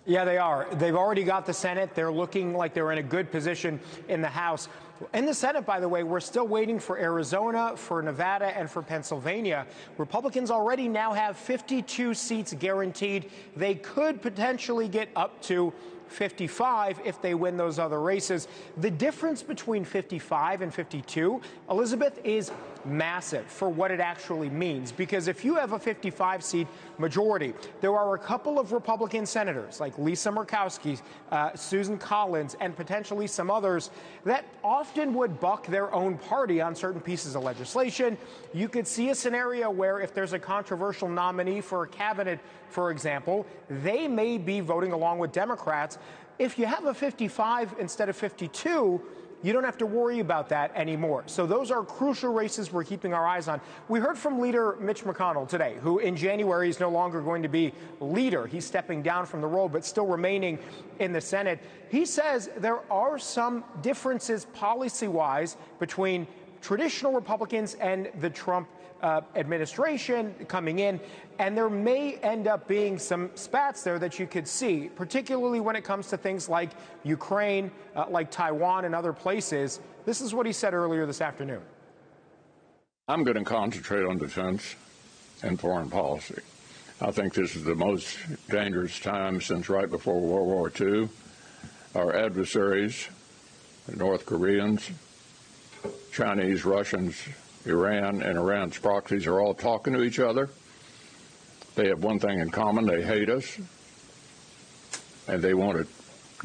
Yeah, they are. They've already got the Senate. They're looking like they're in a good position in the House. In the Senate, by the way, we're still waiting for Arizona, for Nevada, and for Pennsylvania. Republicans already now have 52 seats guaranteed. They could potentially get up to 55 if they win those other races. The difference between 55 and 52, Elizabeth, is massive for what it actually means. Because if you have a 55-seat majority, there are a couple of Republican senators like Lisa Murkowski, Susan Collins, and potentially some others that often would buck their own party on certain pieces of legislation. You could see a scenario where if there's a controversial nominee for a cabinet, for example, they may be voting along with Democrats. If you have a 55 instead of 52, you don't have to worry about that anymore. So those are crucial races we're keeping our eyes on. We heard from leader Mitch McConnell today, who in January is no longer going to be leader. He's stepping down from the role, but still remaining in the Senate. He says there are some differences policy-wise between traditional Republicans and the Trump administration coming in, and there may end up being some spats there that you could see, particularly when it comes to things like Ukraine, like Taiwan and other places. This is what he said earlier this afternoon. I'm going to concentrate on defense and foreign policy. I think this is the most dangerous time since right before World War II. Our adversaries, the North Koreans, Chinese, Russians, Iran, and Iran's proxies are all talking to each other. They have one thing in common: they hate us, and they want to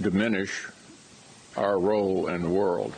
diminish our role in the world.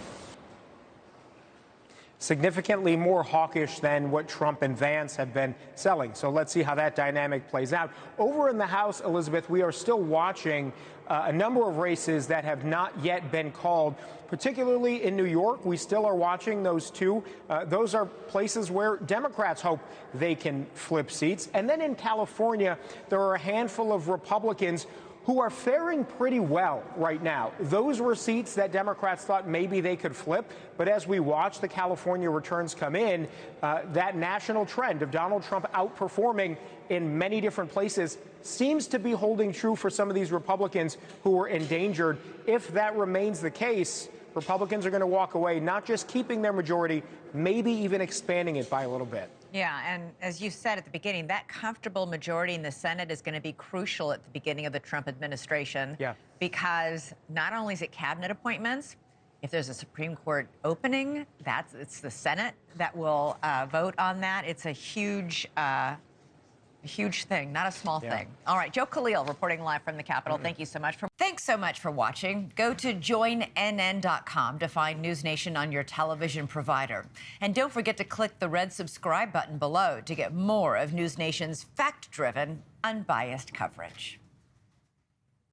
Significantly more hawkish than what Trump and Vance have been selling. So let's see how that dynamic plays out. Over in the House, Elizabeth, we are still watching a number of races that have not yet been called, particularly in New York. We still are watching those two. Those are places where Democrats hope they can flip seats. And then in California, there are a handful of Republicans who are faring pretty well right now. Those were seats that Democrats thought maybe they could flip. But as we watch the California returns come in, that national trend of Donald Trump outperforming in many different places seems to be holding true for some of these Republicans who were endangered. If that remains the case, Republicans are going to walk away, not just keeping their majority, maybe even expanding it by a little bit. Yeah, and as you said at the beginning, that comfortable majority in the Senate is going to be crucial at the beginning of the Trump administration. Yeah. Because not only is it cabinet appointments, if there's a Supreme Court opening, it's the Senate that will vote on that. It's a huge thing, not a small thing. All right, Joe Khalil reporting live from the Capitol. Thank you so much for. Thanks so much for watching. Go to joinnn.com to find NewsNation on your television provider. And don't forget to click the red subscribe button below to get more of NewsNation's fact-driven, unbiased coverage.